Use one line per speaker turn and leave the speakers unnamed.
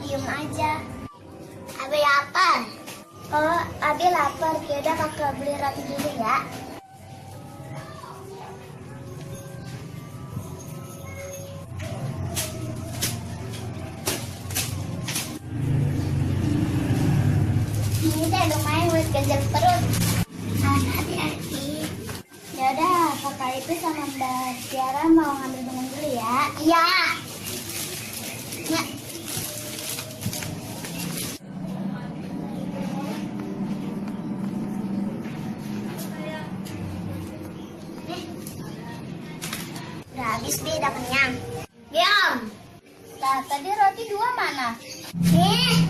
diem aja. Abi lapar. Oh, Abi lapar. Yaudah kakak beli roti dulu ya. Ini deh lumayan buat ganjal perut. Hati-hati. Yaudah, kakak itu sama Mbak Tiara mau ngambil minum dulu ya. Iya. Ya. Udah habis, Bi, udah kenyang. Diam. Nah, tadi roti 2 mana? Nih.